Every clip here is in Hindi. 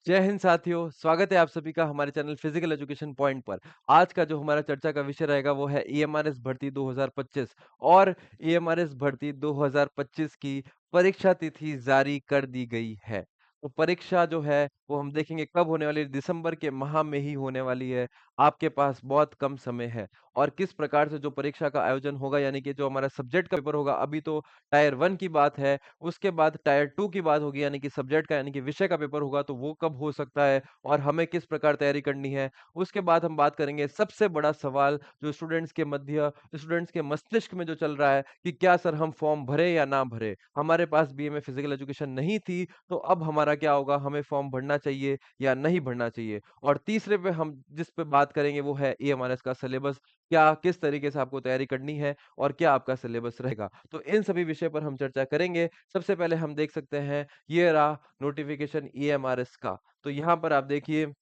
जय हिंद साथियों, स्वागत है आप सभी का हमारे चैनल फिजिकल एजुकेशन पॉइंट पर। आज का जो हमारा चर्चा का विषय रहेगा वो है ईएमआरएस भर्ती 2025 और ईएमआरएस भर्ती 2025 की परीक्षा तिथि जारी कर दी गई है। तो परीक्षा जो है वो हम देखेंगे कब होने वाली है, दिसंबर के माह में ही होने वाली है। आपके पास बहुत कम समय है और किस प्रकार से जो परीक्षा का आयोजन होगा यानी कि जो हमारा सब्जेक्ट का पेपर होगा, अभी तो टायर 1 की बात है, उसके बाद टायर 2 की बात होगी यानी कि सब्जेक्ट का यानी कि विषय का पेपर होगा तो वो कब हो सकता है और हमें किस प्रकार तैयारी करनी है। उसके बाद हम बात करेंगे सबसे बड़ा सवाल जो स्टूडेंट्स के मस्तिष्क में जो चल रहा है कि क्या सर हम फॉर्म भरें या ना भरें? हमारे पास बीए में फिजिकल एजुकेशन नहीं थी तो अब हमारा क्या होगा? हमें फॉर्म भरना चाहिए या नहीं भरना चाहिए? और तीसरे पे हम जिस पे बात करेंगे वो है ईएमआरएस का सिलेबस। क्या किस तरीके से आपको तैयारी करनी है और क्या आपका सिलेबस रहेगा? तो इन सभी विषय पर हम चर्चा करेंगे। सबसे पहले हम देख सकते हैं, ये रहा नोटिफ़िकेशन ईएमआरएस का। तो यहाँ पर आप देखिए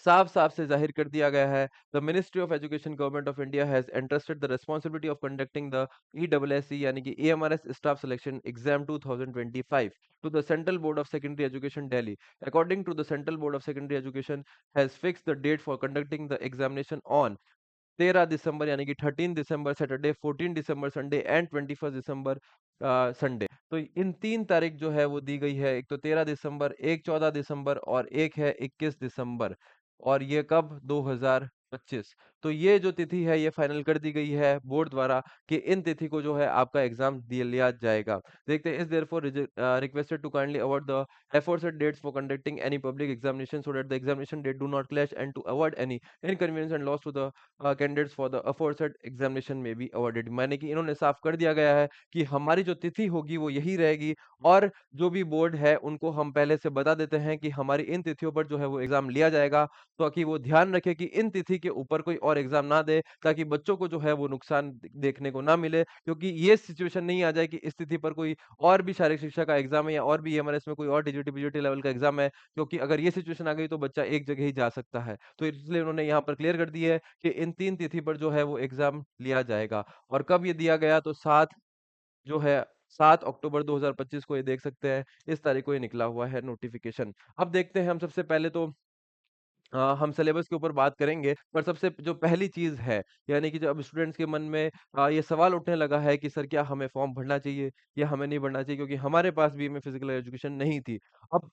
साफ-साफ से ज़ाहिर कर दिया गया है, the ministry of education government of India has entrusted the responsibility of conducting the EWSE यानी कि EMRS staff selection exam 2025 to the central board of secondary education Delhi. According to the central board of secondary education has fixed the date for conducting the examination on 13 December यानी कि 13 December Saturday, 14 December Sunday and 21 December Sunday. तो इन 3 तारीख जो है वो दी गई है। एक तो 13 दिसंबर, एक 14 दिसंबर और एक है 21 दिसंबर। और ये कब? 2025। तो ये जो तिथि है ये फाइनल कर दी गई है बोर्ड द्वारा कि इन तिथि को जो है आपका एग्ज़ाम दिया लिया जाएगा। देखते हैं इस therefore requested to kindly avoid the aforesaid dates for conducting any public examination so that the examination date do not clash and to avoid any inconvenience and loss to the candidates for the aforesaid examination में बी अवॉर्डेड। माने कि इन्होंने साफ कर दिया गया है कि हमारी जो तिथि होगी वो यही रहेगी और जो भी बोर्ड है उनको हम पहले से बता देते हैं कि हमारी इन तिथियों पर जो है वो एग्जाम लिया जाएगा। तो कि वो ध्यान रखे कि इन तिथि के ऊपर कोई और एग्जाम ना दे ताकि बच्चों को जो है वो नुकसान देखने को ना मिले, क्योंकि ये सिचुएशन नहीं आ जाए कि इस तिथि पर कोई और भी शारीरिक शिक्षा का एग्जाम है या और भी ईएमआरएस में कोई और टीजीटी पीजीटी लेवल का एग्जाम है, क्योंकि अगर ये सिचुएशन आ गई तो बच्चा एक जगह ही जा सकता है। तो इसलिए उन्होंने यहाँ पर क्लियर कर दी है कि इन 3 तिथि पर जो है वो एग्ज़ाम लिया जाएगा। और कब ये दिया गया? तो 7 जो है 7 अक्टूबर 2025 को ये देख सकते हैं, इस तारीख को ये निकला हुआ है नोटिफ़िकेशन। अब देखते हैं हम सबसे पहले तो हम सिलेबस के ऊपर बात करेंगे, पर सबसे जो पहली चीज़ है, यानी कि जब स्टूडेंट्स के मन में ये सवाल उठने लगा है कि सर क्या हमें फॉर्म भरना चाहिए या हमें नहीं भरना चाहिए, क्योंकि हमारे पास भी में फिज़िकल एजुकेशन नहीं थी। अब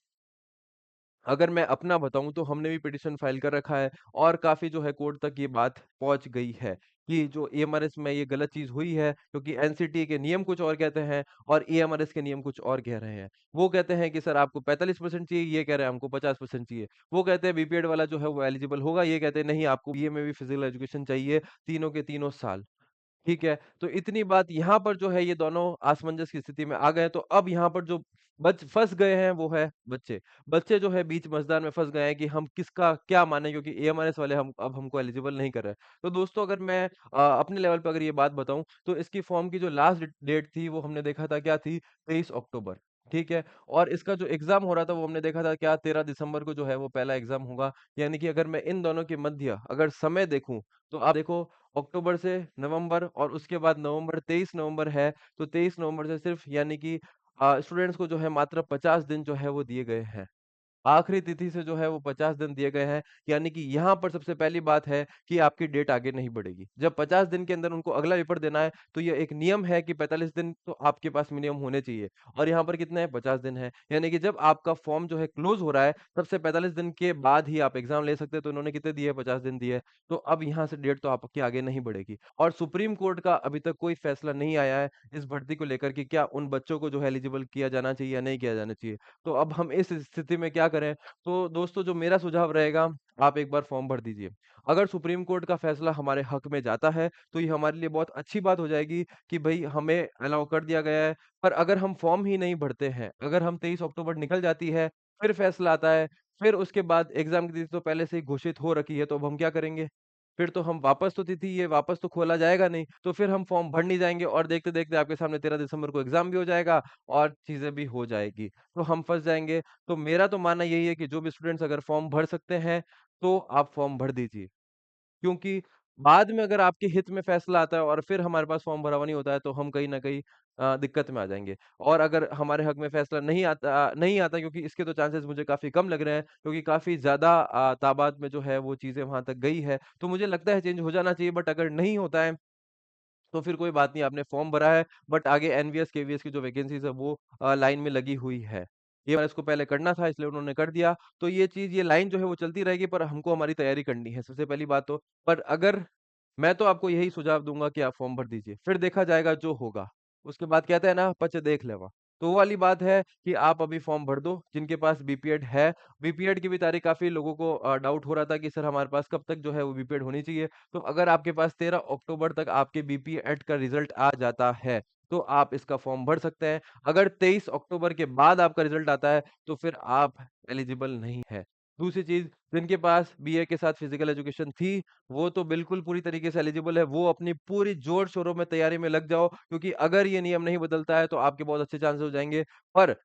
अगर मैं अपना बताऊँ तो हमने भी पिटीशन फाइल कर रखा है और काफ़ी जो है कोर्ट तक ये बात पहुँच गई है कि जो ईएमआरएस में ये गलत चीज़ हुई है, क्योंकि एनसीटीए के नियम कुछ और कहते हैं और ईएमआरएस के नियम कुछ और कह रहे हैं। वो कहते हैं कि सर आपको 45% चाहिए, ये कह रहे हैं हमको 50% चाहिए। वो कहते हैं बीपीएड वाला जो है वो एलिजिबल होगा, ये कहते हैं नहीं आपको बीए में भी फिजिकल एजुकेशन चाहिए, तीनों के तीनों साल। ठीक है, तो इतनी बात यहाँ पर जो है ये दोनों असमंजस की स्थिति में आ गए, तो अब यहाँ पर जो बच फँस गए हैं वो है बच्चे। बच्चे जो है बीच मझदार में फँस गए हैं कि हम किसका क्या मानें, क्योंकि एएमआरएस वाले हम अब हमको एलिजिबल नहीं कर रहे हैं। तो दोस्तों अगर मैं अपने लेवल पे अगर ये बात बताऊँ तो इसकी फॉर्म की जो लास्ट डेट थी वो हमने देखा था क्या थी? 23 अक्टूबर, ठीक है? और इसका जो एग्ज़ाम हो रहा था वो हमने देखा था क्या 13 दिसंबर को जो है वो पहला एग्ज़ाम होगा। यानी कि अगर मैं इन दोनों के मध्य अगर समय देखूँ, तो आप देखो अक्टूबर से नवंबर और उसके बाद नवंबर 23 नवंबर है, तो 23 नवंबर से सिर्फ़ यानी कि स्टूडेंट्स को जो है मात्र 50 दिन जो है वो दिए गए हैं। आखिरी तिथि से जो है वो 50 दिन दिए गए हैं, यानी कि यहाँ पर सबसे पहली बात है कि आपकी डेट आगे नहीं बढ़ेगी। जब 50 दिन के अंदर उनको अगला पेपर देना है, तो ये एक नियम है कि 45 दिन तो आपके पास मिनिमम होने चाहिए और यहाँ पर कितने हैं 50 दिन है। यानी कि जब आपका फॉर्म जो है क्लोज़ हो रहा है, तब से 45 दिन के बाद ही आप एग्ज़ाम ले सकते हैं, तो इन्होंने कितने दिए 50 दिन दिए। तो अब यहाँ से डेट तो आपकी आगे नहीं बढ़ेगी और सुप्रीम कोर्ट का अभी तक कोई फैसला नहीं आया है इस भर्ती को लेकर कि क्या उन बच्चों को जो है एलिजिबल किया जाना चाहिए या नहीं किया जाना चाहिए। तो अब हम इस स्थिति में क्या करें? तो दोस्तों जो मेरा सुझाव रहेगा, आप एक बार फॉर्म भर दीजिए। अगर सुप्रीम कोर्ट का फैसला हमारे हक में जाता है, तो ये हमारे लिए बहुत अच्छी बात हो जाएगी कि भई हमें अलाउ कर दिया गया है। पर अगर हम फॉर्म ही नहीं भरते हैं, अगर हम 23 अक्टूबर निकल जाती है, फिर फैसला आता है, फिर उसके बाद एग्ज़ाम की तिथि तो पहले से ही घोषित हो रखी है, तो अब हम क्या करेंगे? फिर तो हम वापस तो तिथि ये वापस तो खोला जाएगा नहीं, तो फिर हम फॉर्म भर नहीं जाएँगे और देखते-देखते आपके सामने 13 दिसंबर को एग्ज़ाम भी हो जाएगा और चीज़ें भी हो जाएगी। तो हम फँस जाएँगे। तो मेरा तो मानना यही है कि जो भी स्टूडेंट्स अगर फॉर्म भर सकते हैं, तो आप फॉर्म भर दीजिए। क्योंकि बाद में अगर आपके हित में फैसला आता है और फिर हमारे पास फॉर्म भरा हुआ नहीं होता है, तो हम कहीं न कहीं दिक्कत में आ जाएँगे। और अगर हमारे हक में फैसला नहीं आता क्योंकि इसके तो चांसेस मुझे काफ़ी कम लग रहे हैं, क्योंकि काफ़ी ज़्यादा तादाद में जो है वो चीज़ें वहाँ तक गई है। तो मुझे लगता है चेंज हो जाना चाहिए, बट अगर नहीं होता है तो फिर कोई बात नहीं, आपने फॉर्म भरा है, बट आगे एनवीएस, केवीएस की जो वैकेंसीज़ है वो लाइन में लगी हुई है। ये वाला इसको पहले करना था, इसलिए उन्होंने कर दिया। तो ये लाइन जो है वो चलती रहेगी, पर हमको हमारी तैयारी करनी है, सबसे पहली बात तो। पर अगर मैं तो आपको यही सुझाव दूँगा कि आप फॉर्म भर दीजिए, फिर देखा जाएगा जो होगा। उसके बाद कहते हैं ना, पच देख लेवा। तो वो वाली बात है कि आप अभी फॉर्म भर दो, जिनके पास बीपीएड है। बीपीएड की भी तारीख काफ़ी लोगों को डाउट हो रहा था कि सर हमारे पास कब तक जो है वो बीपीएड होनी चाहिए। तो अगर आपके पास 13 अक्टूबर तक आपके बीपीएड का रिज़ल्ट आ जाता है, तो आप इसका फॉर्म भर सकते हैं। अगर 23 अक्टूबर के बाद आपका रिज़ल्ट आता है, तो फिर आप एलिजिबल नहीं हैं। दूसरी चीज़, जिनके पास बीए के साथ फिज़िकल एजुकेशन थी, वो तो बिल्कुल पूरी तरीके से एलिजिबल है। वो अपनी पूरी जोर-शोरों में तैयारी में लग जाओ, क्योंकि अगर ये नियम नहीं बदलता है, तो आपके बहुत अच्छे चांसेस हो जाएँगे। पर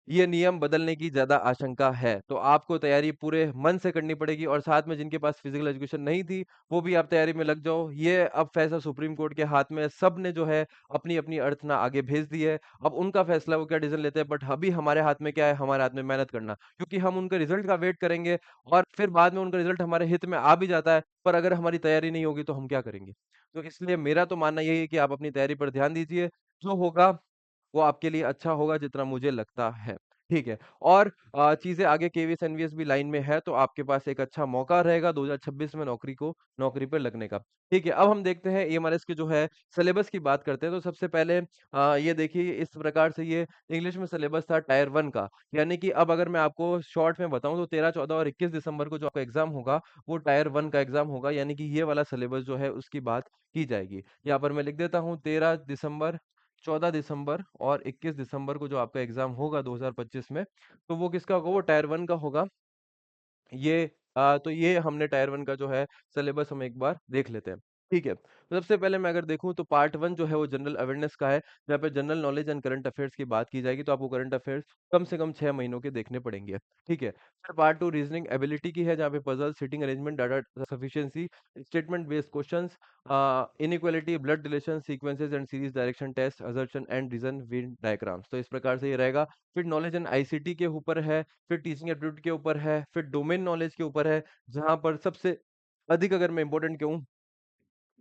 ये नियम बदलने की ज़्यादा आशंका है, तो आपको तैयारी पूरे मन से करनी पड़ेगी, और साथ में जिनके पास फिज़िकल एजुकेशन नहीं थी, वो भी आप तैयारी में लग जाओ। ये अब फैसला सुप्रीम कोर्ट के हाथ में है, सबने जो है अपनी-अपनी अर्थना आगे भेज दी है। अब उनका फैसला वो क्या डिसीज़न लेते हैं, बट अभी हमारे हाथ में क्या है, हमारे हाथ में मेहनत करना। क्योंकि हम उनके रिज़ल्ट का वेट करेंगे और फिर बाद में उनका रिज़ल्ट हमारे हित में आ भी जाता है, पर अगर हमारी तैयारी नहीं होगी तो हम क्या करेंगे? तो इसलिए मेरा तो मानना यही है कि आप अपनी तैयारी पर ध्यान दीजिए, जो होगा वो आपके लिए अच्छा होगा, जितना मुझे लगता है। ठीक है। और चीज़ें आगे केवीएस, एनवीएस भी लाइन में है, तो आपके पास एक अच्छा मौका रहेगा 2026 में नौकरी पे लगने का। ठीक है, अब हम देखते हैं ईएमआरएस के जो है सिलेबस की बात करते हैं। तो सबसे पहले ये देखिए, इस प्रकार से ये इंग्लिश में सिलेबस था टायर 1 का। यानी कि अब अगर मैं आपको शॉर्ट में बताऊँ, तो 13, 14 और 21 दिसंबर को जो आपका एग्ज़ाम होगा, वो टायर 1 का एग्ज़ाम होगा। यानी कि ये वाला सिलेबस जो है उसकी बात की जाएगी। यहाँ पर मैं लिख देता हूँ, 13 दिसंबर, 14 दिसंबर और 21 दिसंबर को जो आपका एग्ज़ाम होगा 2025 में, तो वो किसका होगा? वो टायर 1 का होगा। ये तो ये हमने टायर 1 का जो है सिलेबस हम एक बार देख लेते हैं। ठीक है। तो सबसे पहले मैं अगर देखूँ, तो पार्ट 1 जो है वो जनरल अवेयरनेस का है, जहाँ पे general knowledge and current affairs की बात की जाएगी, तो आपको करंट अफेयर्स कम से कम 6 महीनों के देखने पड़ेंगे। ठीक है। फिर पार्ट 2 रीजनिंग एबिलिटी की है, जहाँ पे puzzle, seating arrangement, data sufficiency, statement based questions, inequality, blood relation, sequences and series, direction test, assertion and reason Venn diagrams. तो इस प्रकार से ये रहेगा। फिर नॉलेज एंड आईसीटी के ऊपर है, फिर टीचिंग एप्टीट्यूड के ऊपर है, फिर डोमेन नॉलेज के ऊपर है, जहाँ पर सबसे अधिक अगर मैं इम्पोर्टेंट कहूँ,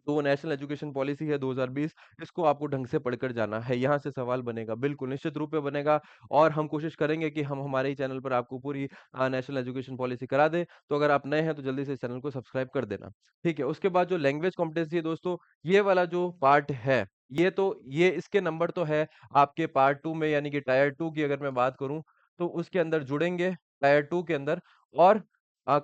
तो नेशनल एजुकेशन पॉलिसी है 2020, इसको आपको ढंग से पढ़कर जाना है। यहाँ से सवाल बनेगा, बिल्कुल निश्चित रूप में बनेगा, और हम कोशिश करेंगे कि हम हमारे ही चैनल पर आपको पूरी नेशनल एजुकेशन पॉलिसी करा दें। तो अगर आप नए हैं तो जल्दी से इस चैनल को सब्सक्राइब कर देना। ठीक है, उसके बाद जो लैंग्वेज कॉम्पिटेंसी है दोस्तों, ये वाला जो पार्ट है, ये इसके नंबर तो है आपके पार्ट 2 में, यानी कि टायर 2 की अगर मैं बात करूँ, तो उसके अंदर जुड़ेंगे टायर 2 के अंदर, और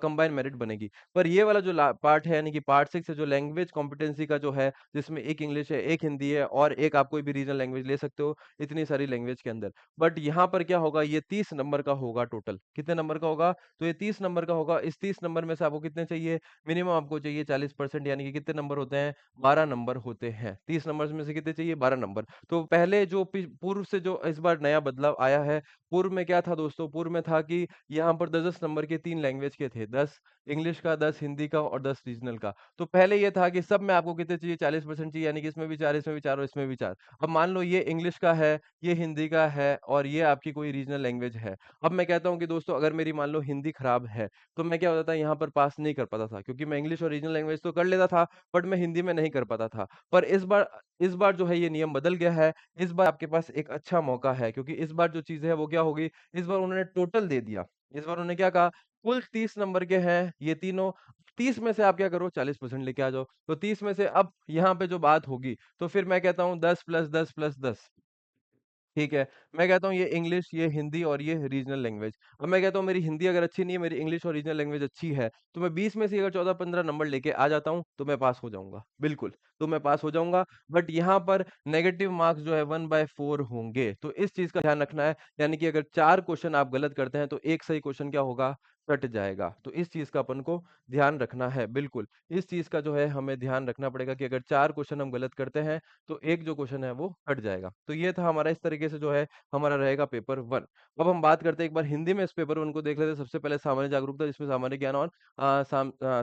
कंबाइंड मेरिट बनेगी। पर ये वाला जो पार्ट है, यानी कि पार्ट 6 है, जो लैंग्वेज कॉम्पिटेंसी का जो है, जिसमें एक इंग्लिश है, एक हिंदी है और एक आप कोई भी रीजनल लैंग्वेज ले सकते हो, इतनी सारी लैंग्वेज के अंदर। बट यहाँ पर क्या होगा, ये 30 नंबर का होगा टोटल। कितने नंबर का होगा? तो ये 30 नंबर का होगा। इस 30 नंबर में से आपको कितने चाहिए? मिनिमम आपको चाहिए 40%, यानी कि कितने नंबर होते हैं? 12 नंबर होते हैं। 30 नंबर्स में से कितने चाहिए? 12 नंबर। तो पहले जो पूर्व से जो इस बार नया बदलाव आया है, पूर्व में क्या था दोस्तों? पूर्व में था कि यहाँ पर 10-10 नंबर के 3 लैंग्वेज के थे। 10 इंग्लिश का, 10 हिंदी का और 10 रीजनल का। तो पहले ये था कि सब में आपको कितने चाहिए? 40% चाहिए, यानी कि इसमें भी 4, इसमें भी 4 और इसमें भी 4। अब मान लो ये इंग्लिश का है, ये हिंदी का है और ये आपकी कोई रीजनल लैंग्वेज है। अब मैं कहता हूँ कि दोस्तों, अगर मेरी मान लो हिंदी खराब है, तो मैं क्या होता था, यहाँ पर पास नहीं कर पाता था, क्योंकि मैं इंग्लिश और रीजनल लैंग्वेज तो कर लेता था, बट मैं हिंदी में नहीं कर पाता था। पर इस बार जो है ये नियम बदल गया है। इस बार आपके पास एक अच्छा मौका है, क्योंकि इस बार जो चीज़ है वो क्या होगी, इस बार उन्होंने टोटल दे दिया। इस बार उन्होंने क्या कहा, कुल 30 नंबर के हैं ये तीनों, 30 में से आप क्या करो, 40% लेके आ जाओ। तो 30 में से अब यहाँ पे जो बात होगी, तो फिर मैं कहता हूँ 10 प्लस 10 प्लस 10। ठीक है। मैं कहता हूँ ये इंग्लिश, ये हिंदी और ये रीजनल लैंग्वेज। अब मैं कहता हूँ मेरी हिंदी अगर अच्छी नहीं है, मेरी इंग्लिश और रीजनल लैंग्वेज अच्छी है, तो मैं 20 में से अगर 14-15 नंबर लेके आ जाता हूँ, तो मैं पास हो जाऊँगा। बिल्कुल, तो मैं पास हो जाऊँगा। बट यहाँ पर नेगेटिव मार्क्स जो है 1/4 होंगे। तो इस चीज़ का ध्यान रखना है, यानी कि अगर 4 क्वेश्चन आप गलत करते हैं, तो 1 सही क्वेश्चन क्या होगा, कट जाएगा। तो इस चीज़ का अपन को ध्यान रखना है, बिल्कुल। इस चीज़ का जो है हमें ध्यान रखना पड़ेगा कि अगर 4 क्वेश्चन हम गलत करते हैं, तो एक जो क्वेश्चन है वो हट जाएगा। तो ये था हमारा, इस तरीके से जो है हमारा रहेगा पेपर 1। अब हम बात करते हैं एक बार हिंदी में इस पेपर 1 को देख लेते हैं। सबसे पहले सामान्य जागरूकता, जिसमें सामान्य ज्ञान और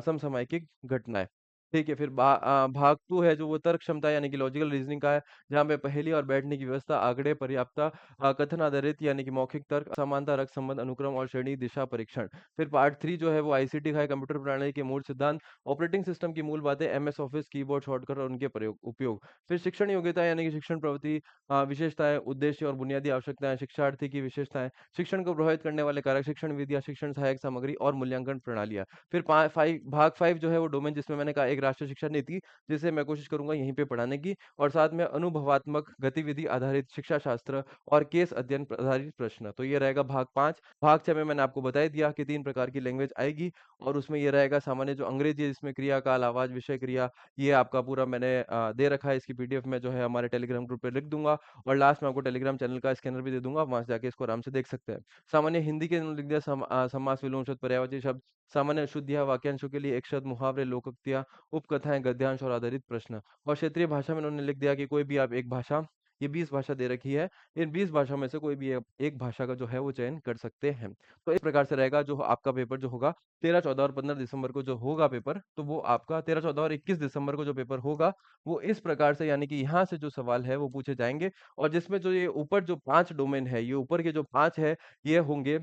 समसामयिक घटनाएँ। ठीक है, फिर भाग 2 है जो वो तर्क क्षमता यानी कि लॉजिकल रीज़निंग का है, जहाँ पे पहेली और बैठने की व्यवस्था, आंकड़े, पर्याप्तता, कथन आधारित यानी कि मौखिक तर्क, समानता, रक्त संबंध, अनुक्रम और श्रेणी दिशा परीक्षण। फिर पार्ट 3 जो है वो आईसीटी का है, कंप्यूटर प्रणाली के मूल सिद्धांत, ऑपरेटिंग सिस्टम की मूल बातें, एमएस ऑफिस, कीबोर्ड शॉर्टकट और उनके प्रयोग उपयोग। फिर शिक्षण योग्यता यानी कि शिक्षण प्रवृत्ति, विशेषताएँ, उद्देश्य और बुनियादी आवश्यकताएँ, शिक्षार्थी की विशेषताएँ, शिक्षण को प्रभावित करने वाले कारक, शिक्षण विधियाँ, शिक्षण सहायक सामग्री और मूल्यांकन प्रणालियाँ। फिर पा 5 भाग 5 जो है वो डोमेन जिसमें मैंने कहा एक राष्ट्रीय शिक्षा नीति, जिसे मैं कोशिश करूँगा यहीं पे पढ़ाने की और साथ में अनुभवात्मक गतिविधि आधारित शिक्षा शास्त्र और केस अध्ययन आधारित प्रश्न। तो ये रहेगा भाग 5। भाग 6 में मैंने आपको बता ही दिया कि 3 प्रकार की लैंग्वेज आएगी और उसमें ये रहेगा सामान्य जो अंग्रेजी है जिसमें क्रिया काल, आवाज़, विषय क्रिया, ये आपका पूरा मैंने दे रखा है। इसकी पीडीएफ मैं जो है हमारे टेलीग्राम ग्रुप पे लिख दूँगा और लास्ट में आपको टेलीग्राम चैनल का स्कैनर भी दे दूँगा, वहाँ से जाके इसको आराम से देख सकते हैं। सामान्य हिंदी के लिख दिया समास, विलोम शब्द, पर्यायवाची शब्द, सामान्य अशुद्धियाँ, वाक्यांशों के लिए एक शब्द, मुहावरे, लोकोक्तियाँ, उपकथाएँ, गद्यांश और आधारित प्रश्न। और क्षेत्रीय भाषा में उन्होंने लिख दिया कि कोई भी आप एक भाषा, ये 20 भाषा दे रखी है, इन 20 भाषाओं में से कोई भी एक भाषा का जो है वो चयन कर सकते हैं। तो इस प्रकार से रहेगा जो आपका पेपर जो होगा 13, 14 और 15 दिसंबर को जो होगा पेपर, तो वो आपका 13, 14 और 21 दिसंबर को जो पेपर होगा, वो इस प्रकार से यानी कि यहाँ से जो सवाल है वो पूछे जाएँगे और जिसमें जो ये ऊपर जो 5 डोमेन है, ये ऊपर के जो 5 है, ये होंगे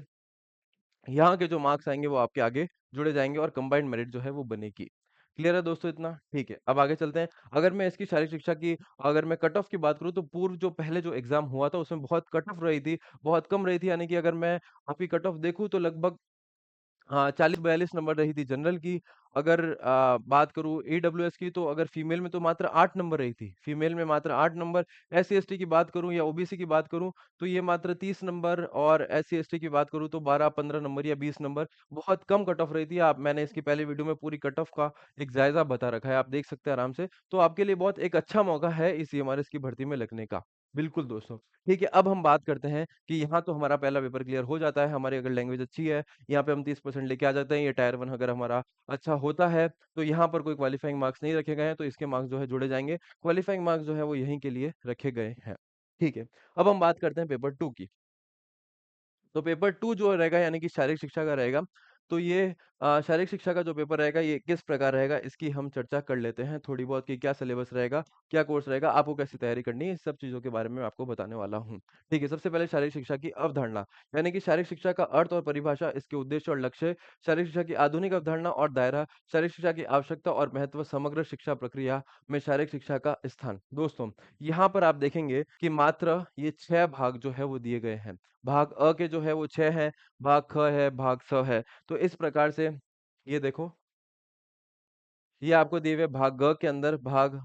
यहाँ के जो मार्क्स आएँगे वो आपके आगे जुड़े जाएँगे और कंबाइंड मेरिट जो है वो बनेगी। क्लियर है दोस्तों इतना? ठीक है, अब आगे चलते हैं। अगर मैं इसकी शारीरिक शिक्षा की अगर मैं कट ऑफ की बात करूँ तो पूर्व जो पहले जो एग्ज़ाम हुआ था उसमें बहुत कट ऑफ रही थी, बहुत कम रही थी यानी कि अगर मैं आपकी कट ऑफ देखूँ तो लगभग हाँ, 40-42 नंबर रही थी जनरल की। अगर बात करूँ ईडब्ल्यूएस की तो अगर फीमेल में तो मात्र 8 नंबर रही थी। फीमेल में मात्र 8 नंबर, एससी-एसटी की बात करूँ या ओबीसी की बात करूँ तो ये मात्र 30 नंबर और एससी-एसटी की बात करूँ तो 12-15 नंबर या 20 नंबर, बहुत कम कट ऑफ रही थी। आप मैंने इसकी पहले वीडियो में पूरी कट ऑफ का एक जायज़ा बता रखा है, आप देख सकते हैं आराम से। तो आपके लिए बहुत एक अच्छा मौका है इस सीएमआरएस की भर्ती में लगने का। बिल्कुल दोस्तों। ठीक है, अब हम बात करते हैं कि यहाँ तो हमारा पहला पेपर क्लियर हो जाता है, हमारी अगर लैंग्वेज अच्छी है, यहाँ पे हम 30% लेके आ जाते हैं, ये टायर 1 अगर हमारा अच्छा होता है, तो यहाँ पर कोई क्वालीफाइंग मार्क्स नहीं रखे गए हैं, तो इसके मार्क्स जो है जोड़े जाएँगे। क्वालीफाइंग मार्क्स जो है वो यहीं के लिए रखे गए हैं। ठीक है, अब हम बात करते हैं पेपर 2 की। तो पेपर 2 जो रहेगा यानी कि शारीरिक शिक्षा का रहेगा, तो ये शारीरिक शिक्षा का जो पेपर रहेगा ये किस प्रकार रहेगा इसकी हम चर्चा कर लेते हैं थोड़ी बहुत कि क्या सिलेबस रहेगा, क्या कोर्स रहेगा, आपको कैसे तैयारी करनी है, इस सब चीज़ों के बारे में मैं आपको बताने वाला हूँ। ठीक है, सबसे पहले शारीरिक शिक्षा की अवधारणा, यानी कि शारीरिक शिक्षा का अर्थ और परिभाषा, इसके उद्देश्य और लक्ष्य, शारीरिक शिक्षा की आधुनिक अवधारणा और दायरा, शारीरिक शिक्षा की आवश्यकता और महत्व, समग्र शिक्षा प्रक्रिया में शारीरिक शिक्षा का स्थान। दोस्तों, यहाँ पर आप देखेंगे कि मात्र ये 6 भाग जो है वो दिए गए हैं। भाग अ के जो है वो 6 हैं, भाग ख है, भाग स है। तो इस प्रकार से ये देखो, ये आपको दिए हुए भाग ग के अंदर भाग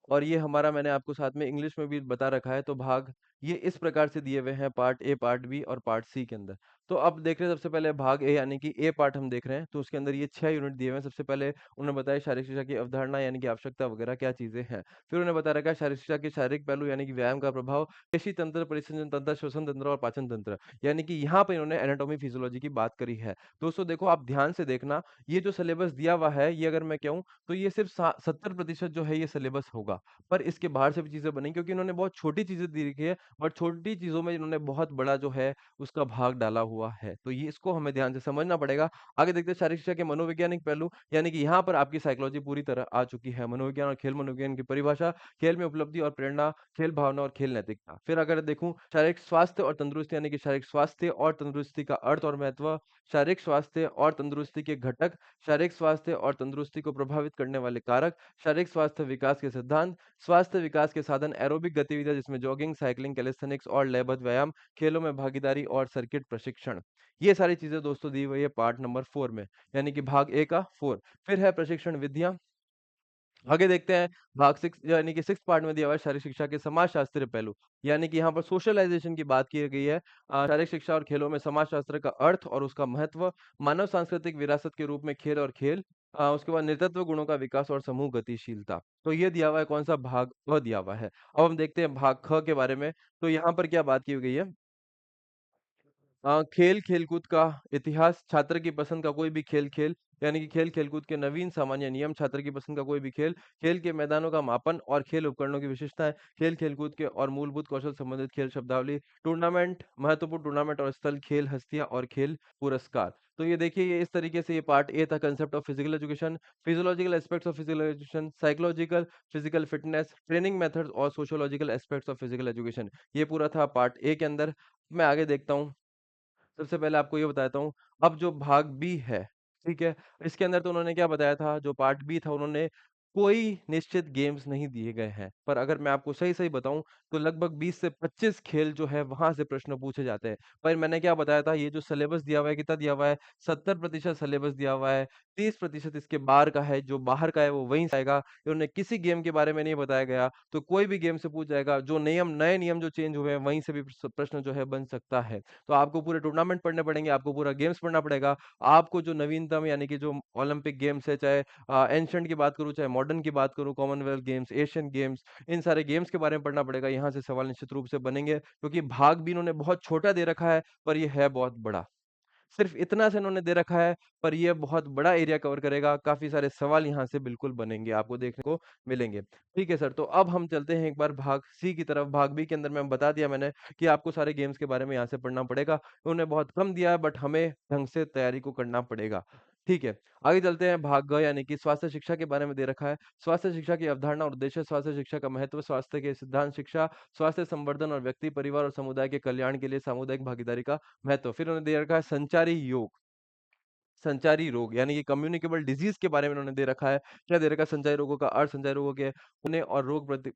और ये हमारा मैंने आपको साथ में इंग्लिश में भी बता रखा है, तो भाग ये इस प्रकार से दिए हुए हैं पार्ट ए, पार्ट बी और पार्ट सी के अंदर। तो अब देख रहे हैं सबसे पहले भाग ए यानी कि ए पार्ट हम देख रहे हैं, तो उसके अंदर ये 6 यूनिट दिए हुए हैं। सबसे पहले उन्होंने बताया शारीरिक शिक्षा की अवधारणा यानी कि आवश्यकता वगैरह क्या चीज़ें हैं। फिर उन्होंने बता रखा है शारीरिक शिक्षा के शारीरिक पहलू यानी कि व्यायाम का प्रभाव, पेशी तंत्र, परिसंचरण तंत्र, श्वसन तंत्र और पाचन तंत्र। यानी कि यहाँ पे इन्होंने एनाटॉमी फिजियोलॉजी की बात करी है। दोस्तों देखो आप ध्यान से देखना, ये जो सिलेबस दिया हुआ है, ये अगर मैं कहूँ तो ये सिर्फ सा 70% जो है ये सिलेबस होगा। पर इसके बाहर से भी चीज़ें बनी क्योंकि इन्होंने बहुत छोटी चीज़ें दे रखी है और छोटी चीज़ों में इन्होंने बहुत बड़ा जो है उसका भाग डाला हुआ है। तो ये इसको हमें ध्यान से समझना पड़ेगा। आगे देखते हैं शारीरिक शिक्षा के मनोवैज्ञानिक पहलू, यानी कि यहाँ पर आपकी साइकोलॉजी पूरी तरह आ चुकी है। मनोविज्ञान और खेल मनोविज्ञान की परिभाषा, खेल में उपलब्धि और प्रेरणा, खेल भावना और खेल नैतिकता। फिर अगर देखूँ शारीरिक स्वास्थ्य और तंदुरुस्ती यानी कि शारीरिक स्वास्थ्य और तंदुरुस्ती का अर्थ और महत्व, शारीरिक स्वास्थ्य और तंदुरुस्ती के घटक, शारीरिक स्वास्थ्य और तंदुरुस्ती को प्रभावित करने वाले कारक, शारीरिक स्वास्थ्य विकास के सिद्धांत, स्वास्थ्य विकास के साधन, एरोबिक गतिविधियाँ जिसमें जॉगिंग, साइक्लिंग, कैलिस्थेनिक्स और लयबद्ध व्यायाम, खेलों में भागीदारी और सर्किट प्रशिक्षण। ये सारी चीज़ें दोस्तों दी हुई है पार्ट नंबर 4 में, यानी कि भाग ए का 4। फिर है प्रशिक्षण विधियाँ, आगे देखते हैं भाग 6 यानी कि 6th पार्ट में दिया हुआ है शारीरिक शिक्षा के समाजशास्त्रीय पहलू, यानी कि यहाँ पर सोशलाइज़ेशन की बात की गई है। शारीरिक शिक्षा और खेलों में समाजशास्त्र का अर्थ और उसका महत्व, मानव सांस्कृतिक विरासत के रूप में खेल और खेल, उसके बाद नेतृत्व गुणों का विकास और समूह गतिशीलता। तो ये दिया हुआ है कौन-सा भाग ख दिया हुआ है। अब हम देखते हैं भाग ख के बारे में, तो यहाँ पर क्या बात की गई है। खेल, खेल-कूद का इतिहास, छात्र की पसंद का कोई भी खेल खेल, यानी कि खेल खेलकूद के नवीन सामान्य नियम, छात्र की पसंद का कोई भी खेल, खेल के मैदानों का मापन और खेल उपकरणों की विशेषताएं, खेल खेलकूद के और मूलभूत कौशल संबंधित खेल शब्दावली, टूर्नामेंट, महत्वपूर्ण टूर्नामेंट और स्थल, खेल हस्तियां और खेल पुरस्कार। तो ये देखिए, ये इस तरीके से ये पार्ट ए था, concept of physical education, physiological aspects of physical education, psychological, physical fitness, training methods और sociological aspects of physical education. ये पूरा था पार्ट ए के अंदर। मैं आगे देखता हूँ। सबसे पहले आपको ये बताता हूँ, अब जो भाग बी है, ठीक है? इसके अंदर तो उन्होंने क्या बताया था, जो पार्ट बी था, उन्होंने कोई निश्चित गेम्स नहीं दिए गए हैं। पर अगर मैं आपको सही-सही बताऊँ, तो लगभग 20 से 25 खेल जो है, वहाँ से प्रश्न पूछे जाते हैं। पर मैंने क्या बताया था, ये जो सिलेबस दिया हुआ है, कितना दिया हुआ है? 70% सिलेबस दिया हुआ है, 30% इसके बाहर का है, जो बाहर का है, वो वहीं से आएगा। इन्होंने किसी गेम के बारे में नहीं बताया गया, तो कोई भी गेम से पूछ जाएगा। जो नियम नए नियम जो चेंज हुए हैं, वहीं से भी प्रश्न जो है बन सकता है। तो आपको पूरे टूर्नामेंट पढ़ने पड़ेंगे, आपको पूरा गेम्स पढ़ना पड़ेगा। आपको जो नवीनतम यानी कि जो ओलंपिक गेम्स है, चाहे एंशिएंट की बात करूँ, चाहे मॉडर्न की बात करूँ, कॉमनवेल्थ गेम्स, एशियन गेम्स, इन सारे गेम्स के बारे में पढ़ना पड़ेगा। यहाँ से सवाल निश्चित रूप से बनेंगे, क्योंकि भाग भी इन्होंने बहुत छोटा दे रखा है, पर ये है बहुत बड़ा। सिर्फ इतना सा इन्होंने दे रखा है, पर ये बहुत बड़ा एरिया कवर करेगा, काफ़ी सारे सवाल यहाँ से बिल्कुल बनेंगे, आपको देखने को मिलेंगे। ठीक है सर, तो अब हम चलते हैं एक बार भाग सी की तरफ। भाग बी के अंदर मैं बता दिया मैंने कि आपको सारे गेम्स के बारे में यहाँ से पढ़ना पड़ेगा। उन्होंने बहुत कम दिया है, बट हमें ढंग से तैयारी को करना पड़ेगा। ठीक है, आगे चलते हैं भाग ग यानी कि स्वास्थ्य शिक्षा के बारे में दे रखा है। स्वास्थ्य शिक्षा की अवधारणा और उद्देश्य, स्वास्थ्य शिक्षा का महत्व, स्वास्थ्य के सिद्धांत शिक्षा, स्वास्थ्य संवर्धन और व्यक्ति, परिवार और समुदाय के कल्याण के लिए सामुदायिक भागीदारी का महत्व। फिर उन्होंने दे रखा है संचारी योग। संचारी रोग यानी कि कम्युनिकेबल डिजीज के बारे में उन्होंने दे रखा है। क्या दे रखा है? संचारी रोगों का अर्थ, संचारी रोगों के होने और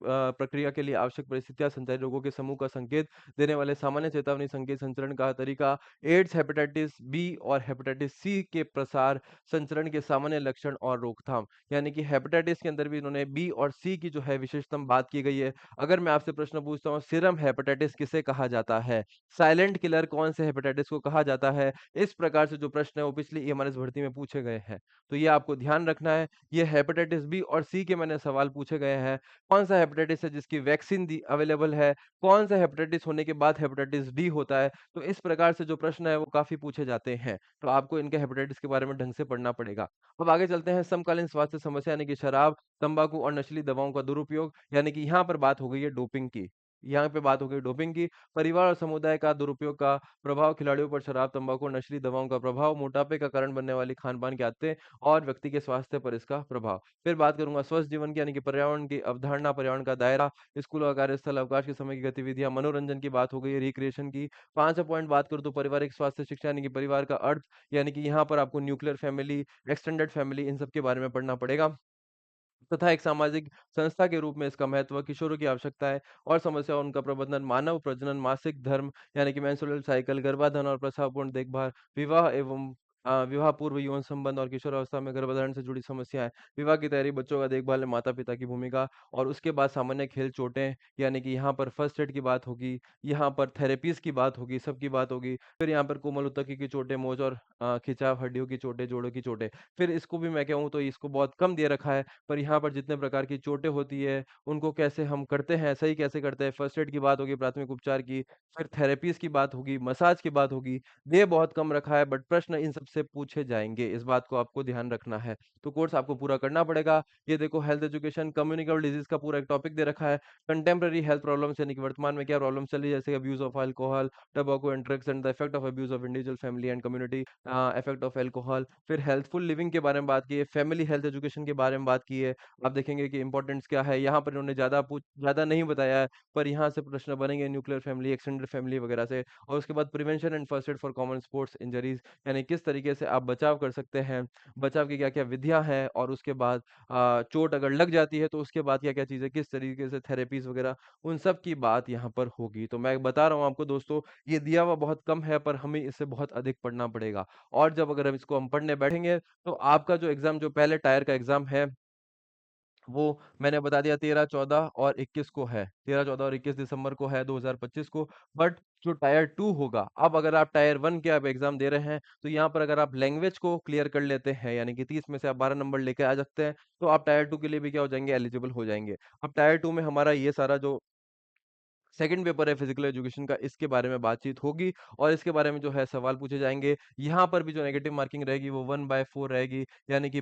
प्रक्रिया के लिए आवश्यक परिस्थितियां, संचारी रोगों के समूह का संकेत देने वाले सामान्य चेतावनी संकेत, संचरण का तरीका, एड्स, हेपेटाइटिस बी और हेपेटाइटिस सी के प्रसार, संचरण के सामान्य लक्षण और रोकथाम। यानी कि हेपेटाइटिस के अंदर भी इन्होंने बी और सी की जो है विशेषतम बात की गई है। अगर मैं आपसे प्रश्न पूछता हूँ, सीरम हेपेटाइटिस किसे कहा जाता है? साइलेंट किलर कौन से हेपेटाइटिस को कहा जाता है? इस प्रकार से जो प्रश्न है वो पिछली ईएमआरएस भर्ती में पूछे गए हैं। तो ये आपको ध्यान रखना है। ये हेपेटाइटिस बी और सी के मैंने सवाल पूछे गए हैं। कौन-सा हेपेटाइटिस है जिसकी वैक्सीन दी अवेलेबल है? कौन-सा हेपेटाइटिस होने के बाद हेपेटाइटिस डी होता है? तो इस प्रकार से जो प्रश्न है वो काफ़ी पूछे जाते हैं। तो आपको इनके हेपेटाइटिस के बारे में ढंग से पढ़ना पड़ेगा। अब आगे चलते हैं समकालीन स्वास्थ्य समस्या यानी कि शराब, तंबाकू और नशीली दवाओं का दुरुपयोग यानी कि यहाँ पर बात हो गई है डोपिंग की। यहाँ पे बात हो गई डोपिंग की। परिवार और समुदाय का दुरुपयोग का प्रभाव, खिलाड़ियों पर शराब, तंबाकू और नशीली दवाओं का प्रभाव, मोटापे का कारण बनने वाली खान-पान की आदतें और व्यक्ति के स्वास्थ्य पर इसका प्रभाव। फिर बात करूँगा स्वस्थ जीवन की यानी कि पर्यावरण की अवधारणा, पर्यावरण का दायरा, स्कूल और कार्यस्थल, अवकाश के समय की गतिविधियाँ, मनोरंजन की बात हो गई, रिक्रिएशन की। 5वां पॉइंट बात करूँ तो पारिवारिक स्वास्थ्य शिक्षा यानी कि परिवार का अर्थ, यानी कि यहाँ पर आपको nuclear family, extended family in सब के बारे में पढ़ना पड़ेगा। तथा एक सामाजिक संस्था के रूप में इसका महत्व, किशोरों की आवश्यकताएँ और समस्या, उनका प्रबंधन, मानव प्रजनन, मासिक धर्म यानी कि मेंस्ट्रुअल साइकिल, गर्भाधान और प्रसवपूर्ण देखभाल, विवाह एवं विवाह पूर्व यौन संबंध और किशोरावस्था में गर्भधारण से जुड़ी समस्याएँ, विवाह की तैयारी, बच्चों का देखभाल में माता-पिता की भूमिका और उसके बाद सामान्य खेल, चोटें यानी कि यहाँ पर फर्स्ट एड की बात होगी, यहाँ पर थेरेपीज़ की बात होगी, सबकी बात होगी। फिर यहाँ पर कोमल ऊतक की चोटें, मोच और खिंचाव, हड्डियों की चोटें, जोड़ों की चोटें। फिर इसको भी मैं कहूँ तो इसको बहुत कम दे रखा है। पर यहाँ पर जितने प्रकार की चोटें होती है, उनको कैसे हम करते हैं, सही कैसे करते हैं, फर्स्ट एड की बात होगी, प्राथमिक उपचार की, फिर थेरेपीज़ की बात होगी, मसाज की बात होगी। ये बहुत कम रखा है, बट प्रश्न इन सब से पूछे जाएँगे, इस बात को आपको ध्यान रखना है। तो कोर्स आपको पूरा करना पड़ेगा। ये देखो हेल्थ एजुकेशन, कम्युनिकेबल डिजीज़ का पूरा एक टॉपिक दे रखा है। कंटेम्परेरी हेल्थ प्रॉब्लम्स यानी कि वर्तमान में क्या प्रॉब्लम्स चल रही है, जैसे abuse of alcohol, tobacco and drugs and the effect of abuse of individual, family and community, effect of alcohol. फिर हेल्थफुल लिविंग के बारे में बात की है, फैमिली हेल्थ एजुकेशन के बारे में बात की है। आप देखेंगे कि इम्पोर्टेंस क्या है, यहाँ पर इन्होंने ज़्यादा नहीं बताया है, पर यहाँ से प्रश्न बनेंगे न्यूक्लियर फैमिली, एक्सटेंडेड फैमिली वगैरह से। और उसके बाद prevention and first aid for common sports injuries यानी किस तरीके से आप बचाव कर सकते हैं, बचाव की क्या-क्या विधियाँ हैं और उसके बाद चोट अगर लग जाती है तो उसके बाद क्या-क्या चीज़ें, किस तरीके से थेरेपीज़ वगैरह, उन सब की बात यहाँ पर होगी। तो मैं बता रहा हूँ आपको दोस्तों, ये दिया हुआ बहुत कम है, पर हमें इससे बहुत अधिक पढ़ना पड़ेगा। और जब अगर हम इसको हम पढ़ने बैठेंगे, तो आपका जो एग्ज़ाम, जो पहले टायर का एग्ज़ाम है, वो मैंने बता दिया 13, 14 और 21 को है। 13, 14 और 21 दिसंबर को है 2025 को। बट जो टायर 2 होगा, अब अगर आप टायर 1 के आप एग्ज़ाम दे रहे हैं, तो यहाँ पर अगर आप लैंग्वेज को क्लियर कर लेते हैं, यानी कि 30 में से आप 12 नंबर लेके आ सकते हैं, तो आप टायर 2 के लिए भी क्या हो जाएँगे, एलिजिबल हो जाएँगे। अब टायर 2 में हमारा ये सारा जो सेकंड पेपर है फिजिकल एजुकेशन का, इसके बारे में बातचीत होगी और इसके बारे में जो है सवाल पूछे जाएँगे। यहाँ पर भी जो नेगेटिव मार्किंग रहेगी वो 1/4 रहेगी, यानी कि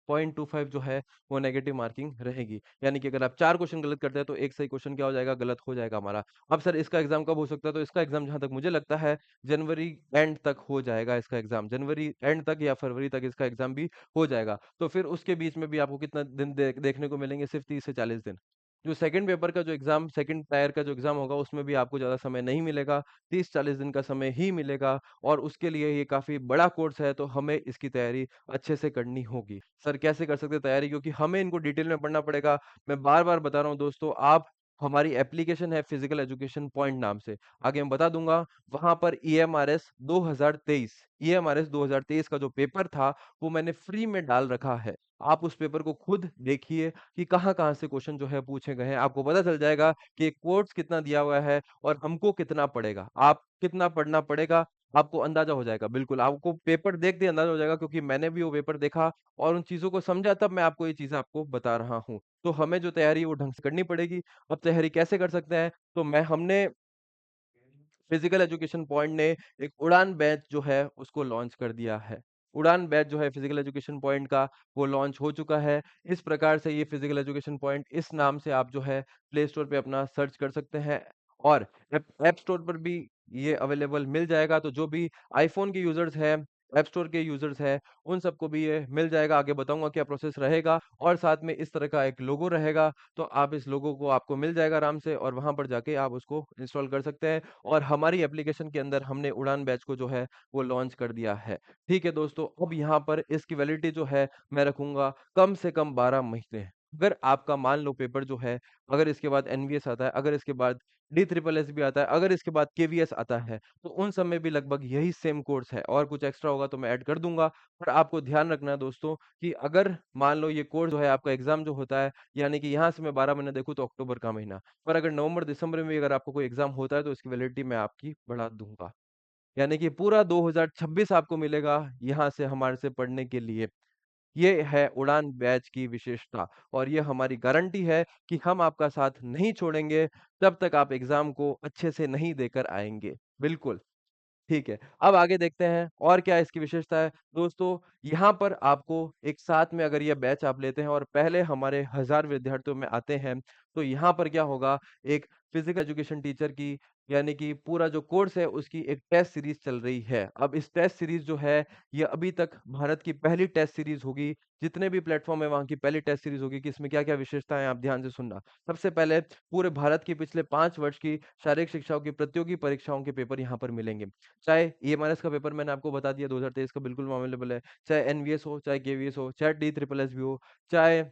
0.25 जो है वो नेगेटिव मार्किंग रहेगी। यानी कि अगर आप 4 क्वेश्चन गलत करते हैं तो 1 सही क्वेश्चन क्या हो जाएगा? गलत हो जाएगा हमारा। अब सर इसका एग्ज़ाम कब हो सकता है? तो इसका एग्ज़ाम जहाँ तक मुझे लगता है जनवरी एंड तक हो जाएगा इसका एग्ज़ाम। जनवरी एंड तक या फरवरी तक इसका एग्ज़ाम भी हो जाएगा। तो फिर उसके बीच में भी आपको कितना दिन देखने को मिलेंगे? सिर्फ़ 30 से 40 दिन। जो सेकंड पेपर का जो एग्ज़ाम सेकंड टायर का जो एग्ज़ाम होगा उसमें भी आपको ज़्यादा समय नहीं मिलेगा, 30-40 दिन का समय ही मिलेगा और उसके लिए ये काफ़ी बड़ा कोर्स है, तो हमें इसकी तैयारी अच्छे से करनी होगी। सर कैसे कर सकते हैं तैयारी? क्योंकि हमें इनको डिटेल में पढ़ना पड़ेगा। मैं बार-बार बता रहा हूँ दोस्तों, आप हमारी एप्लीकेशन है फिज़िकल एजुकेशन पॉइंट नाम से, आगे मैं बता दूँगा, वहाँ पर ईएमआरएस 2023 का जो पेपर था, वो मैंने फ्री में डाल रखा है। आप उस पेपर को खुद देखिए कि कहाँ-कहाँ से क्वेश्चन जो है पूछे गए हैं। आपको पता चल जाएगा कि कोट्स कितना दिया हुआ है और हमको कितना पड़ेगा। आप कितना पढ़ना पड़ेगा, आपको अंदाज़ा हो जाएगा। बिल्कुल, आपको पेपर देखते ही अंदाज़ा हो जाएगा क्योंकि मैंने भी वो पेपर देखा और उन चीज़ों को समझा तब मैं आपको ये चीज़ें आपको बता रहा हूँ। तो हमें जो तैयारी है वो ढंग से करनी पड़ेगी। अब तैयारी कैसे कर सकते हैं? तो हमने फिजिकल एजुकेशन पॉइंट ने एक उड़ान बैच जो है उसको लॉन्च कर दिया है। उड़ान बैच जो है फिजिकल एजुकेशन पॉइंट का वो लॉन्च हो चुका है। इस प्रकार से ये फिजिकल एजुकेशन पॉइंट इस नाम से आप जो है प्ले स्टोर पे अपना सर्च कर सकते हैं और ऐप स्टोर पर भी ये अवेलेबल मिल जाएगा। तो जो भी आईफ़ोन के यूज़र्स हैं, ऐप स्टोर के यूज़र्स हैं, उन सबको भी ये मिल जाएगा। आगे बताऊँगा क्या प्रोसेस रहेगा और साथ में इस तरह का एक लोगो रहेगा, तो आप इस लोगो को आपको मिल जाएगा आराम से और वहाँ पर जाके आप उसको इंस्टॉल कर सकते हैं। और हमारी एप्लीकेशन के अंदर हमने उड़ान बैच को जो है वो लॉन्च कर दिया है। ठीक है दोस्तों, अब यहाँ पर इसकी वैलिडिटी जो है मैं रखूँगा कम से कम 12 महीने। अगर आपका मान लो पेपर जो है, अगर इसके बाद एनवीएस आता है, अगर इसके बाद डी ट्रिपल एस भी आता है, अगर इसके बाद केवीएस आता है, तो उन सब में भी लगभग यही सेम कोर्स है और कुछ एक्स्ट्रा होगा तो मैं ऐड कर दूँगा। पर आपको ध्यान रखना है दोस्तों कि अगर मान लो ये कोर्स जो है आपका एग्ज़ाम जो होता है, यानी कि यहाँ से मैं 12 महीने देखूँ तो अक्टूबर का महीना। पर अगर नवंबर-दिसंबर में भी अगर आपको कोई एग्ज़ाम होता है तो इसकी वैलिडिटी मैं आपकी बढ़ा दूँगा। यानी कि पूरा 2026 आपको मिलेगा यहाँ से हमारे से पढ़ने के लिए। ये है उड़ान बैच की विशेषता और ये हमारी गारंटी है कि हम आपका साथ नहीं छोड़ेंगे तब तक आप एग्ज़ाम को अच्छे से नहीं देकर आएँगे। बिल्कुल। ठीक है। अब आगे देखते हैं और क्या इसकी विशेषता है। दोस्तों, यहाँ पर आपको एक साथ में अगर ये बैच आप लेते हैं और पहले हमारे 1000 विद्यार्थियों में आते हैं, तो यहाँ पर क्या होगा, एक फिज़िकल एजुकेशन टीचर की यानी कि पूरा जो कोर्स है उसकी एक टेस्ट सीरीज़ चल रही है। अब इस टेस्ट सीरीज़ जो है, ये अभी तक भारत की पहली टेस्ट सीरीज़ होगी। जितने भी प्लेटफ़ॉर्म है वहाँ की पहली टेस्ट सीरीज़ होगी कि इसमें क्या-क्या विशेषताएँ हैं, आप ध्यान से सुनना। सबसे पहले पूरे भारत की पिछले 5 वर्ष की शारीरिक शिक्षाओं की प्रतियोगी परीक्षाओं के पेपर यहाँ पर मिलेंगे। चाहे ईएमआरएस का पेपर मैंने आपको बता दिया 2023 का बिल्कुल अवेलेबल है, चाहे एनवीएस हो, चाहे केवीएस हो, चाहे डी ट्रिपल एस भी हो, चाहे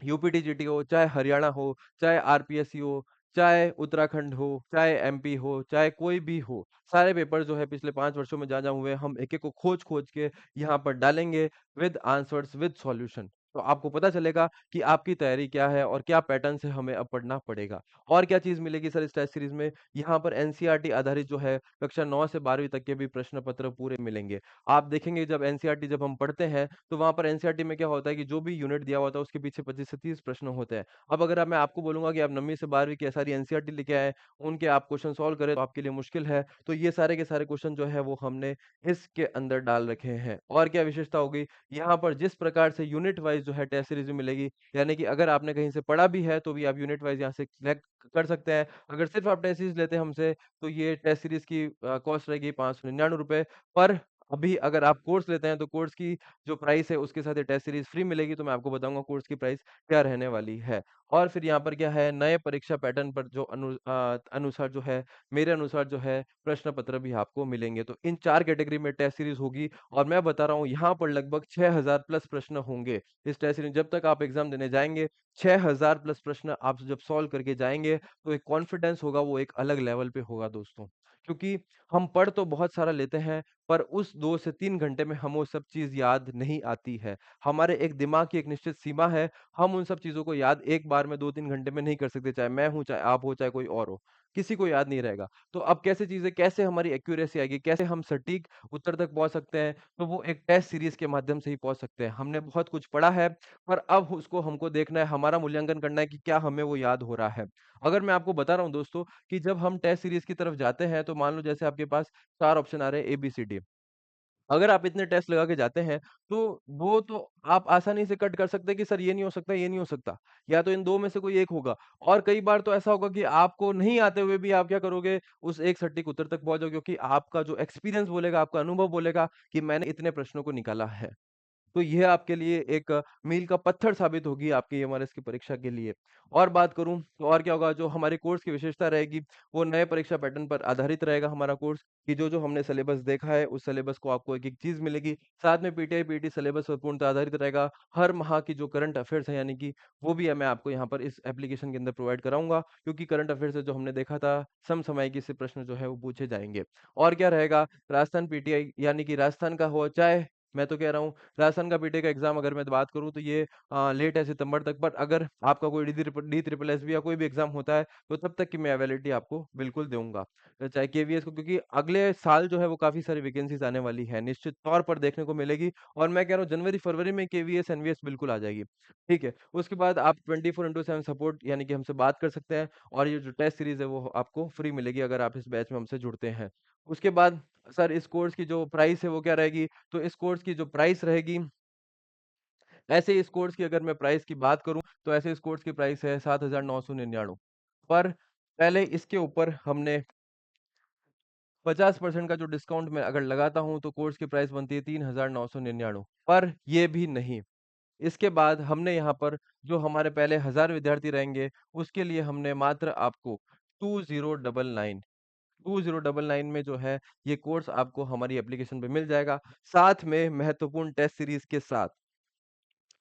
यूपीटीजीटी हो, चाहे हरियाणा हो, चाहे आरपीएससी हो, चाहे उत्तराखंड हो, चाहे एमपी हो, चाहे कोई भी हो, सारे पेपर जो है पिछले 5 वर्षों में जहाँ-जहाँ हुए हैं, हम एक-एक को खोज-खोज के यहाँ पर डालेंगे विद आंसर्स, विद सॉल्यूशन। तो आपको पता चलेगा कि आपकी तैयारी क्या है और क्या पैटर्न से हमें अब पढ़ना पड़ेगा। और क्या चीज़ मिलेगी सर इस टेस्ट सीरीज़ में? यहाँ पर एनसीईआरटी आधारित जो है कक्षा 9 से 12वीं तक के भी प्रश्न पत्र पूरे मिलेंगे। आप देखेंगे जब एनसीईआरटी जब हम पढ़ते हैं, तो वहाँ पर एनसीईआरटी में क्या होता है कि जो भी यूनिट दिया होता है उसके पीछे 25 से 30 प्रश्न होते हैं। अब अगर मैं आपको बोलूँगा कि आप 9वीं से 12वीं की सारी एनसीईआरटी लेके आएँ, उनके आप क्वेश्चन सॉल्व करें तो आपके लिए मुश्किल है। तो ये सारे के सारे क्वेश्चन जो है वो हमने इसके अंदर डाल रखे हैं। और क्या विशेषता होगी, यहाँ पर जिस प्रकार से यूनिट वाइज़ जो है टेस्ट सीरीज़ में मिलेगी, यानी कि अगर आपने कहीं से पढ़ा भी है तो भी आप यूनिट वाइज़ यहाँ से सिलेक्ट कर सकते हैं। अगर सिर्फ़ आप टेस्ट सीरीज़ लेते हैं हमसे तो ये टेस्ट सीरीज़ की कॉस्ट रहेगी ₹599 पर अभी अगर आप कोर्स लेते हैं तो कोर्स की जो प्राइस है उसके साथ ये टेस्ट सीरीज़ फ्री मिलेगी, तो मैं आपको बताऊँगा कोर्स की प्राइस क्या रहने वाली है। और फिर यहाँ पर क्या है, नए परीक्षा पैटर्न पर जो अनुसार जो है, मेरे अनुसार जो है प्रश्न पत्र भी आपको मिलेंगे। तो इन 4 कैटेगरी में टेस्ट सीरीज़ होगी और मैं बता रहा हूँ यहाँ पर लगभग 6000 प्लस प्रश्न होंगे। इस टेस्ट सीरीज़ जब तक आप एग्ज़ाम देने जाएँगे, 6000 प्लस प्रश्न आप जब सॉल्व करके जाएँगे, तो एक कॉन्फिडेंस होगा वो एक अलग लेवल पे होगा दोस्तों। क्योंकि हम पढ़ तो बहुत सारा लेते हैं, पर उस 2 से 3 घंटे में हमें वो सब चीज़ याद नहीं आती है। हमारे एक दिमाग की एक निश्चित सीमा है, हम उन सब चीज़ों को याद एक बार बार में 2-3 घंटे में नहीं कर सकते, चाहे मैं हूँ, चाहे आप हो, चाहे कोई और हो। किसी को याद नहीं रहेगा। तो अब कैसे चीज़ें कैसे हमारी एक्यूरेसी आएगी, कैसे हम सटीक उत्तर तक पहुँच सकते हैं, तो वो एक टेस्ट सीरीज़ के माध्यम से ही पहुँच सकते हैं। हमने बहुत कुछ पढ़ा है, पर अब उसको हमको देखना है, हमारा मूल्यांकन करना है कि क्या हमें वो याद हो रहा है। अगर मैं आपको बता रहा हूँ दोस्तों कि जब हम टेस्ट सीरीज़ की तरफ जाते हैं, तो मान लो जैसे आपके पास 4 ऑप्शन आ रहे हैं ए, बी, सी, डी। अगर आप इतने टेस्ट लगा के जाते हैं, तो वो तो आप आसानी से कट कर सकते हैं कि सर ये नहीं हो सकता, ये नहीं हो सकता। या तो इन 2 में से कोई एक होगा और कई बार तो ऐसा होगा कि आपको नहीं आते हुए भी आप क्या करोगे, उस एक सटीक उत्तर तक पहुँच जाओगे क्योंकि आपका जो एक्सपीरियंस बोलेगा, आपका अनुभव बोलेगा कि मैंने इतने प्रश्नों को निकाला है। तो ये आपके लिए एक मील का पत्थर साबित होगी आपकी एमआरएस की परीक्षा के लिए। और बात करूँ तो और क्या होगा, जो हमारे कोर्स की विशेषता रहेगी, वो नए परीक्षा पैटर्न पर आधारित रहेगा हमारा कोर्स कि जो-जो हमने सिलेबस देखा है, उस सिलेबस को आपको एक-एक चीज़ मिलेगी। साथ में पीटीआई, पीटी सिलेबस पर पूर्णतः आधारित रहेगा। हर माह की जो करंट अफेयर्स है यानी कि वो भी मैं आपको यहाँ पर इस एप्लीकेशन के अंदर प्रोवाइड कराऊँगा क्योंकि करंट अफेयर्स से जो हमने देखा था, समसामयिकी से प्रश्न जो है वो पूछे जाएँगे। और क्या रहेगा, राजस्थान पीटीआई यानी कि राजस्थान का हो चाहे मैं तो कह रहा हूँ राजस्थान का पीटे का एग्ज़ाम अगर मैं बात करूँ तो ये लेट है सितंबर तक, बट अगर आपका कोई डी ट्रिपल एसबी या कोई भी एग्ज़ाम होता है, तो तब तक की मैं अवेलेबिलिटी आपको बिल्कुल दूँगा। चाहे केवीएस को क्योंकि अगले साल जो है वो काफ़ी सारी वैकेंसीज़ आने वाली है, निश्चित तौर पर देखने को मिलेगी और मैं कह रहा हूँ जनवरी-फरवरी में केवीएस, एनवीएस बिल्कुल आ जाएगी। ठीक है? उसके बाद आप 24/7 सपोर्ट यानी कि हमसे बात कर सकते हैं और ये जो टेस्ट सीरीज़ है वो आपको फ्री मिलेगी अगर आप इस बैच में हमसे जुड़ते हैं। उसके बाद सर इस कोर्स की जो प्राइस है वो क्या रहेगी? तो इस कोर्स की जो प्राइस रहेगी, ऐसे इस कोर्स की अगर मैं प्राइस की बात करूँ, तो ऐसे इस कोर्स की प्राइस है 7,999 पर पहले इसके ऊपर हमने 50% का जो डिस्काउंट मैं अगर लगाता हूँ, तो कोर्स की प्राइस बनती है 3,999 पर ये भी नहीं। इसके बाद हमने यहाँ पर जो हमारे पहले 1000 विद्यार्थी रहेंगे, उसके लिए हमने मात्र आपको 2099 2099 में जो है, ये कोर्स आपको हमारी एप्लीकेशन पे मिल जाएगा। साथ में महत्वपूर्ण टेस्ट सीरीज़ के साथ।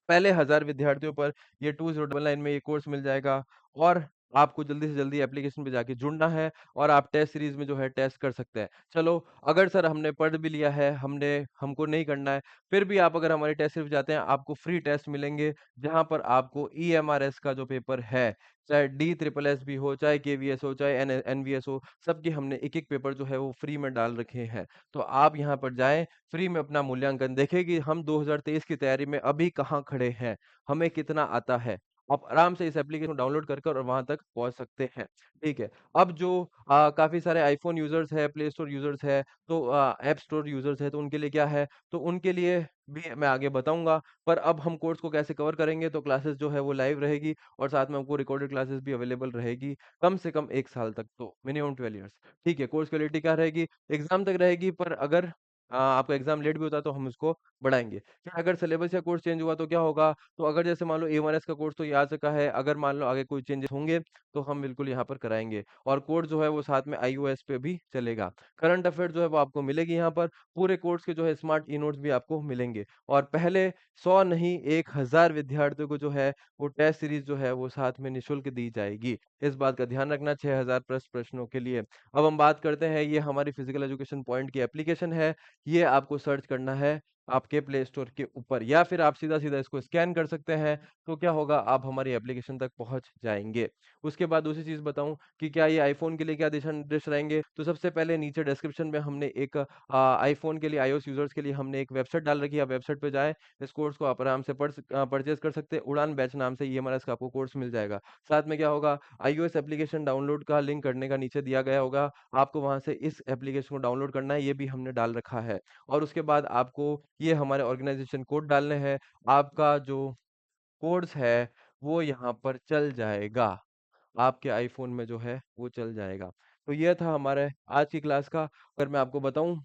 पहले 1000 विद्यार्थियों पर ये 2099 में ये कोर्स मिल जाएगा और आपको जल्दी से जल्दी एप्लीकेशन पे जाके जुड़ना है और आप टेस्ट सीरीज़ में जो है टेस्ट कर सकते हैं। चलो अगर सर हमने पढ़ भी लिया है, हमको नहीं करना है, फिर भी आप अगर हमारी टेस्ट सीरीज़ जाते हैं, आपको फ्री टेस्ट मिलेंगे, जहाँ पर आपको ईएमआरएस का जो पेपर है, चाहे डी ट्रिपल एस भी हो, चाहे केवीएस हो, चाहे एनवीएस हो, सबके हमने एक-एक पेपर जो है वो फ्री में डाल रखे हैं। तो आप यहाँ पर जाएँ, फ्री में अपना मूल्यांकन देखें कि हम 2023 की तैयारी में अभी कहाँ खड़े हैं, हमें कितना आता है। आप आराम से इस एप्लीकेशन को डाउनलोड कर कर और वहाँ तक पहुँच सकते हैं, ठीक है। अब जो काफ़ी सारे आईफ़ोन यूज़र्स हैं, प्ले स्टोर यूज़र्स हैं, तो ऐप स्टोर यूज़र्स हैं, तो उनके लिए क्या है, तो उनके लिए भी मैं आगे बताऊँगा। पर अब हम कोर्स को कैसे कवर करेंगे, तो क्लासेस जो है वो लाइव रहेगी और साथ में आपको रिकॉर्डेड क्लासेस भी अवेलेबल रहेगी, कम से कम 1 साल तक तो, मिनिमम 12 इयर्स, ठीक है। कोर्स क्वालिटी क्या रहेगी, एग्ज़ाम तक रहेगी पर अगर आपका एग्ज़ाम लेट भी होता है तो हम उसको बढ़ाएँगे। फिर अगर सिलेबस या कोर्स चेंज हुआ तो क्या होगा? तो अगर जैसे मान लो ए1एस का कोर्स तो ये आ चुका है, अगर मान लो आगे कोई चेंजेस होंगे, तो हम बिल्कुल यहाँ पर कराएँगे और कोर्स जो है वो साथ में आईओएस पे भी चलेगा। करंट अफ़ेयर जो है वो आपको मिलेगी यहाँ पर, पूरे कोर्स के जो है स्मार्ट ई-नोट्स भी आपको मिलेंगे और पहले 100 नहीं 1000 विद्यार्थियों को जो है वो टेस्ट सीरीज़ जो है वो साथ में निःशुल्क दी जाएगी। इस बात का ध्यान रखना 6000 प्लस प्रश्नों के लिए। अब हम बात करते हैं ये हमारी फिज़िकल एजुकेशन पॉइंट की एप्लीकेशन है। ये आपको सर्च करना है आपके प्ले स्टोर के ऊपर या फिर आप सीधा-सीधा इसको स्कैन कर सकते हैं, तो क्या होगा आप हमारी एप्लीकेशन तक पहुँच जाएँगे। उसके बाद दूसरी चीज़ बताऊँ कि क्या ये आईफ़ोन के लिए क्या दिशा-निर्देश रहेंगे, तो सबसे पहले नीचे डिस्क्रिप्शन में हमने एक आईफ़ोन के लिए आईओएस यूज़र्स के लिए हमने एक वेबसाइट डाल रखी है, आप वेबसाइट पे जाएँ, इस कोर्स को आप आराम से परचेज़ कर सकते हैं, उड़ान बैच नाम से ईएमआरएस का आपको कोर्स मिल जाएगा। साथ में क्या होगा आईओएस एप्लीकेशन डाउनलोड का लिंक करने का नीचे दिया गया होगा, आपको वहाँ से इस एप्लीकेशन को डाउनलोड करना है, ये भी हमने डाल रखा है। और उसके बाद आपको ये हमारे ऑर्गेनाइज़ेशन कोड डालने हैं। आपका जो कोड्स है, वो यहाँ पर चल जाएगा। आपके आईफ़ोन में जो है, वो चल जाएगा। तो ये था हमारे आज की क्लास का। अगर मैं आपको बताऊँ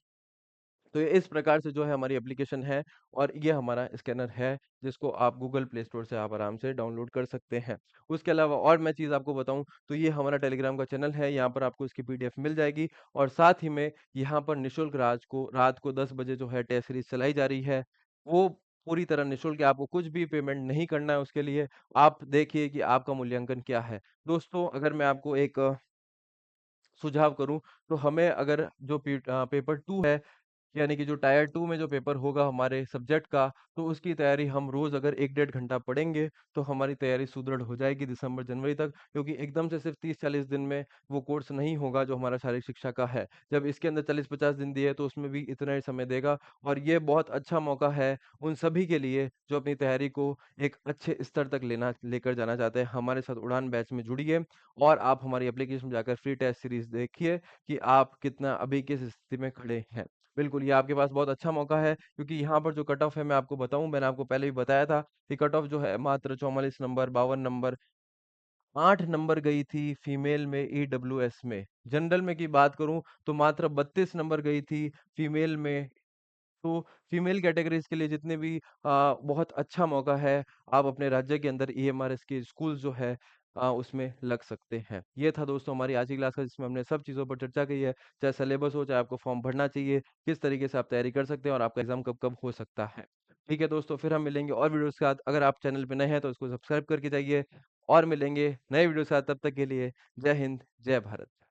तो ये इस प्रकार से जो है हमारी एप्लीकेशन है और ये हमारा स्कैनर है, जिसको आप गूगल प्ले स्टोर से आप आराम से डाउनलोड कर सकते हैं। उसके अलावा और मैं चीज़ आपको बताऊँ तो ये हमारा टेलीग्राम का चैनल है, यहाँ पर आपको इसकी पीडीएफ मिल जाएगी और साथ ही में यहाँ पर निःशुल्क रात को 10 बजे जो है टेस्ट सीरीज़ चलाई जा रही है। वो पूरी तरह निःशुल्क है, आपको कुछ भी पेमेंट नहीं करना है उसके लिए। आप देखिए कि आपका मूल्यांकन क्या है। दोस्तों अगर मैं आपको एक सुझाव करूँ तो हमें अगर जो पेपर 2 है यानी कि जो टायर 2 में जो पेपर होगा हमारे सब्जेक्ट का, तो उसकी तैयारी हम रोज़ अगर 1 डेढ़ घंटा पढ़ेंगे, तो हमारी तैयारी सुदृढ़ हो जाएगी दिसंबर-जनवरी तक। क्योंकि एकदम से सिर्फ़ 30-40 दिन में वो कोर्स नहीं होगा जो हमारा शारीरिक शिक्षा का है। जब इसके अंदर 40-50 दिन दिए, तो उसमें भी इतना ही समय देगा और ये बहुत अच्छा मौका है उन सभी के लिए जो अपनी तैयारी को एक अच्छे स्तर तक लेकर जाना चाहते हैं। हमारे साथ उड़ान बैच में जुड़िए और आप हमारी एप्लीकेशन में जाकर फ्री टेस्ट सीरीज़ देखिए कि आप कितना अभी किस स्थिति में खड़े हैं। बिल्कुल, ये आपके पास बहुत अच्छा मौका है क्योंकि यहाँ पर जो कट ऑफ है मैं आपको बताऊँ, मैंने आपको पहले भी बताया था कि कट ऑफ जो है मात्र 44 नंबर, 52 नंबर, 8 नंबर गई थी फीमेल में ईडब्ल्यूएस में। जनरल में की बात करूँ तो मात्र 32 नंबर गई थी फीमेल में। तो फीमेल कैटेगरीज़ के लिए जितने भी बहुत अच्छा मौका है, आप अपने राज्य के अंदर ईएमआरएस के स्कूल जो है उसमें लग सकते हैं। ये था दोस्तों हमारी आज की क्लास का जिसमें हमने सब चीज़ों पर चर्चा की है, चाहे सिलेबस हो, चाहे आपको फॉर्म भरना चाहिए, किस तरीके से आप तैयारी कर सकते हैं और आपका एग्ज़ाम कब-कब हो सकता है। ठीक है दोस्तों, फिर हम मिलेंगे और वीडियोज़ के साथ। अगर आप चैनल पे नए हैं तो इसको सब्सक्राइब करके जाइए और मिलेंगे नए वीडियो के साथ। तब तक के लिए जय हिंद, जय भारत।